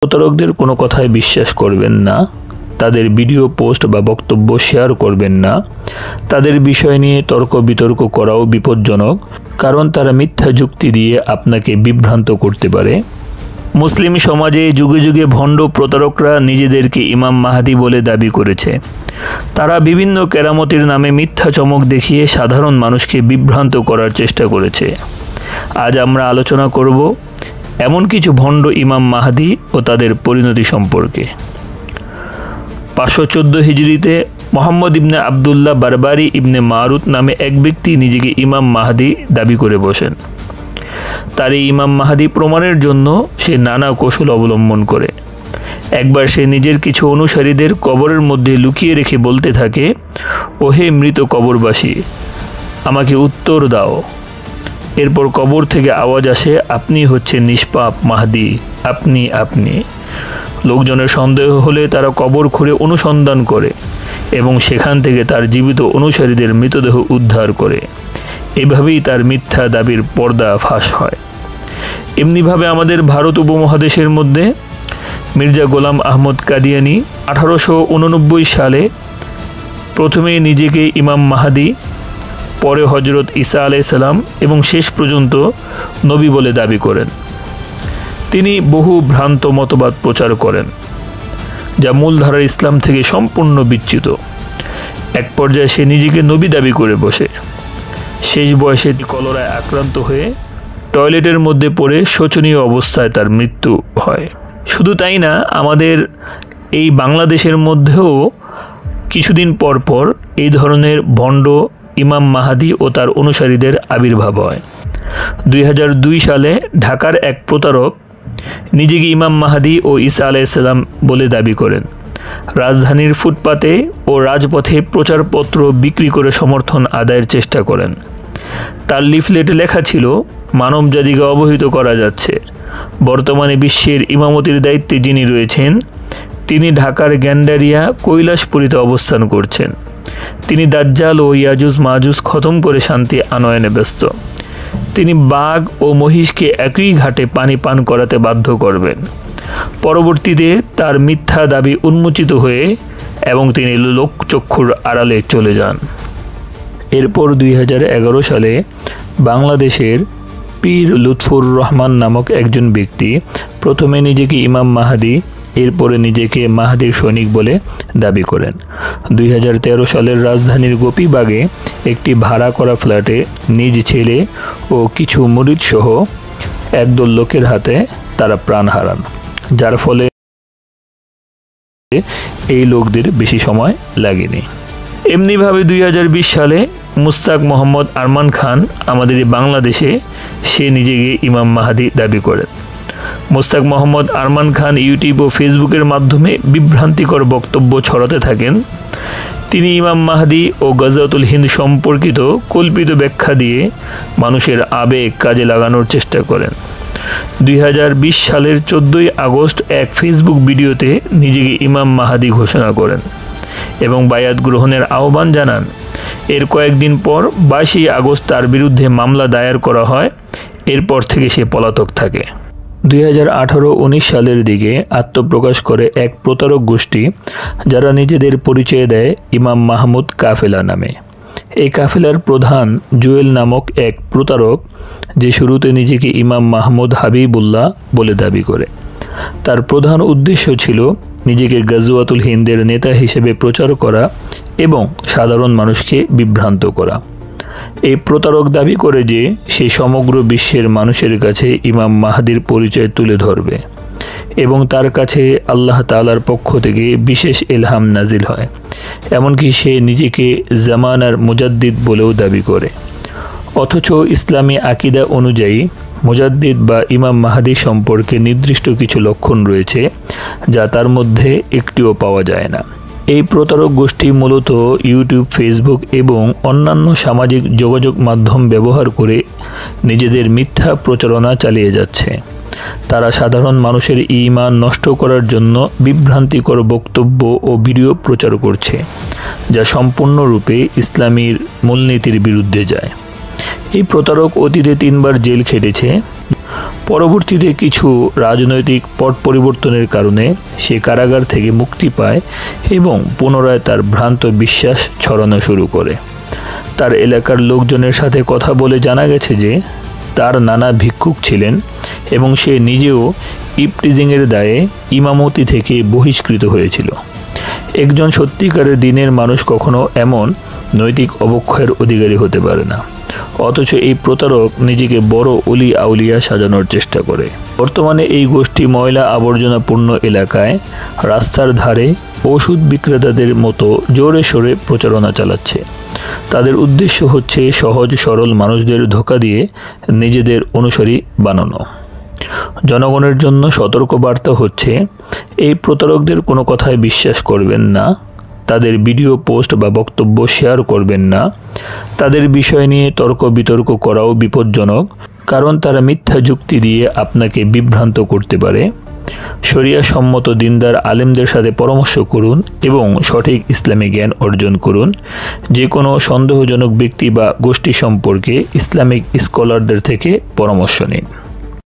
প্রতারকদের কোনো কথায় বিশ্বাস করবেন না, তাদের ভিডিও পোস্ট বা বক্তব্য শেয়ার করবেন না। তাদের বিষয় নিয়ে তর্ক বিতর্ক করাও বিপজ্জনক, কারণ তারা মিথ্যা যুক্তি দিয়ে আপনাকে বিভ্রান্ত করতে পারে। মুসলিম সমাজে যুগে যুগে ভণ্ড প্রতারকরা নিজেদেরকে ইমাম মাহদী বলে দাবি করেছে। তারা বিভিন্ন কেরামতির নামে মিথ্যা চমক দেখিয়ে সাধারণ মানুষকে বিভ্রান্ত করার চেষ্টা করেছে। আজ আমরা আলোচনা করব এমন কিছু ভণ্ড ইমাম মাহদী ও তাদের পরিণতি সম্পর্কে। 514 হিজরিতে মোহাম্মদ ইবনে আবদুল্লাহ বারবারি ইবনে মারুত নামে এক ব্যক্তি নিজেকে ইমাম মাহদী দাবি করে বসেন। তার এই ইমাম মাহদী প্রমাণের জন্য সে নানা কৌশল অবলম্বন করে। একবার সে নিজের কিছু অনুসারীদের কবরের মধ্যে লুকিয়ে রেখে বলতে থাকে, ওহে মৃত কবরবাসী, আমাকে উত্তর দাও। এরপর কবর থেকে আওয়াজ আসে, আপনি হচ্ছেন নিষ্পাপ মাহদী, আপনি। লোকজনের সন্দেহ হলে তারা কবর খুঁড়ে অনুসন্ধান করে এবং সেখান থেকে তার জীবিত অনুসারীদের মৃতদেহ উদ্ধার করে। এভাবেই তার মিথ্যা দাবির পর্দা ফাঁস হয়। এমনিভাবে আমাদের ভারত উপমহাদেশের মধ্যে মির্জা গোলাম আহমদ কাদিয়ানি 1889 সালে প্রথমে নিজেকে ইমাম মাহদী, পরে হজরত ঈসা আলাইহিস সালাম এবং শেষ পর্যন্ত নবী বলে দাবি করেন। তিনি বহু ভ্রান্ত মতবাদ প্রচার করেন, যা মূলধারার ইসলাম থেকে সম্পূর্ণ বিচ্যুত। এক পর্যায়ে সে নিজেকে নবী দাবি করে বসে। শেষ বয়সে কলেরায় আক্রান্ত হয়ে টয়লেটের মধ্যে পড়ে শোচনীয় অবস্থায় তার মৃত্যু হয়। শুধু তাই না, আমাদের এই বাংলাদেশের মধ্যেও কিছুদিন পর পর এই ধরনের ভণ্ড ইমাম মাহদী ও তার অনুসারীদের আবির্ভাব হয়। 2002 সালে ঢাকার এক প্রতারক নিজেকে ইমাম মাহদী ও ঈসা আলাইহিস সালাম বলে দাবি করেন। রাজধানীর ফুটপাতে ও রাজপথে প্রচারপত্র বিক্রি করে সমর্থন আদায়ের চেষ্টা করেন। তার লিফলেটে লেখা ছিল, মানবজাতিকে অবহিত করা যাচ্ছে, বর্তমানে বিশ্বের ইমামতির দায়িত্বে যিনি রয়েছেন তিনি ঢাকার গ্যান্ডারিয়া কৈলাসপুরীতে অবস্থান করছেন। তিনি দাজ্জাল ও ইয়াজুজ মাজুজ খতম করে শান্তি আনয়নে ব্যস্ত। তিনি বাঘ ও মহিষকে একই ঘাটে পানি পান করাতে বাধ্য করবেন। পরবর্তীতে তার মিথ্যা দাবি উন্মোচিত হয়ে এবং তিনি লোকচক্ষুর আড়ালে চলে যান। এরপর 2011 সালে বাংলাদেশের পীর লুৎফুর রহমান নামক একজন ব্যক্তি প্রথমে নিজেকে ইমাম মাহদী, এরপরে নিজেকে মাহদীর সৈনিক বলে দাবি করেন। 2013 সালের রাজধানীর গোপীবাগে একটি ভাড়া করা ফ্ল্যাটে নিজ ছেলে ও কিছু মুরিদ সহ একদল লোকের হাতে তারা প্রাণ হারান, যার ফলে এই লোকদের বেশি সময় লাগেনি। এমনিভাবে 2020 সালে মুস্তাক মোহাম্মদ আরমান খান আমাদের বাংলাদেশে সে নিজেকে ইমাম মাহদী দাবি করেন। মুস্তাক মোহাম্মদ আরমান খান ইউটিউব ও ফেসবুকের মাধ্যমে বিভ্রান্তিকর বক্তব্য ছড়াতে থাকেন। তিনি ইমাম মাহদী ও গজওয়াতুল হিন্দ সম্পর্কিত কল্পিত ব্যাখ্যা দিয়ে মানুষের আবেগ কাজে লাগানোর চেষ্টা করেন। 2020 সালের 14 আগস্ট এক ফেসবুক ভিডিওতে নিজেকে ইমাম মাহদী ঘোষণা করেন এবং বায়াত গ্রহণের আহ্বান জানান। এর কয়েকদিন পর 22 আগস্ট তার বিরুদ্ধে মামলা দায়ের করা হয়। এরপর থেকে সে পলাতক থাকে। 2018-19 সালের দিকে আত্মপ্রকাশ করে এক প্রতারক গোষ্ঠী, যারা নিজেদের পরিচয় দেয় ইমাম মাহমুদ কাফেলা নামে। এই কাফেলার প্রধান জুয়েল নামক এক প্রতারক, যে শুরুতে নিজেকে ইমাম মাহমুদ হাবিবুল্লাহ বলে দাবি করে। তার প্রধান উদ্দেশ্য ছিল নিজেকে গজওয়াতুল হিন্দের নেতা হিসেবে প্রচার করা এবং সাধারণ মানুষকে বিভ্রান্ত করা। এই প্রতারক দাবি করে যে সে সমগ্র বিশ্বের মানুষের কাছে ইমাম মাহদীর পরিচয় তুলে ধরবে এবং তার কাছে আল্লাহ তাআলার পক্ষ থেকে বিশেষ ইলহাম নাজিল হয়। এমনকি সে নিজেকে জামানার মুজাদ্দিদ বলেও দাবি করে। অথচ ইসলামী আকিদা অনুযায়ী মুজাদ্দিদ বা ইমাম মাহদী সম্পর্কে নির্দিষ্ট কিছু লক্ষণ রয়েছে, যা তার মধ্যে একটিও পাওয়া যায় না। এই প্রতারক গোষ্ঠী মূলত ইউটিউব, ফেসবুক এবং অন্যান্য সামাজিক যোগাযোগ মাধ্যম ব্যবহার করে নিজেদের মিথ্যা প্রচারণা চালিয়ে যাচ্ছে। তারা সাধারণ মানুষের ঈমান নষ্ট করার জন্য বিভ্রান্তিকর বক্তব্য ও ভিডিও প্রচার করছে, যা সম্পূর্ণরূপে ইসলামীর মূলনীতির বিরুদ্ধে যায়। এই প্রতারক অতীতে 3 বার জেল খেটেছে। পরবর্তীতে কিছু রাজনৈতিক পট পরিবর্তনের কারণে সে কারাগার থেকে মুক্তি পায় এবং পুনরায় তার ভ্রান্ত বিশ্বাস ছড়ানো শুরু করে। তার এলাকার লোকজনের সাথে কথা বলে জানা গেছে যে তার নানা ভিক্ষুক ছিলেন এবং সে নিজেও ইপটিজিংয়ের দায়ে ইমামতি থেকে বহিষ্কৃত হয়েছিল। একজন সত্যিকারের দিনের মানুষ কখনো এমন নৈতিক অবক্ষয়ের অধিকারী হতে পারে না, অথচ এই প্রতারক নিজেকে বড় অলি আউলিয়া সাজানোর চেষ্টা করে। বর্তমানে এই গোষ্ঠী ময়লা আবর্জনাপূর্ণ এলাকায় রাস্তার ধারে ওষুধ বিক্রেতাদের মতো জোরে সোরে প্রচারণা চালাচ্ছে। তাদের উদ্দেশ্য হচ্ছে সহজ সরল মানুষদের ধোঁকা দিয়ে নিজেদের অনুসারী বানানো। জনগণের জন্য সতর্কবার্তা হচ্ছে, এই প্রতারকদের কোনো কথায় বিশ্বাস করবেন না, তাদের ভিডিও পোস্ট বা বক্তব্য শেয়ার করবেন না। তাদের বিষয় নিয়ে তর্ক বিতর্ক করাও বিপজ্জনক, কারণ তারা মিথ্যা যুক্তি দিয়ে আপনাকে বিভ্রান্ত করতে পারে। শরিয়া সম্মত দিনদার আলেমদের সাথে পরামর্শ করুন এবং সঠিক ইসলামী জ্ঞান অর্জন করুন। যে কোনো সন্দেহজনক ব্যক্তি বা গোষ্ঠী সম্পর্কে ইসলামিক স্কলারদের থেকে পরামর্শ নিন।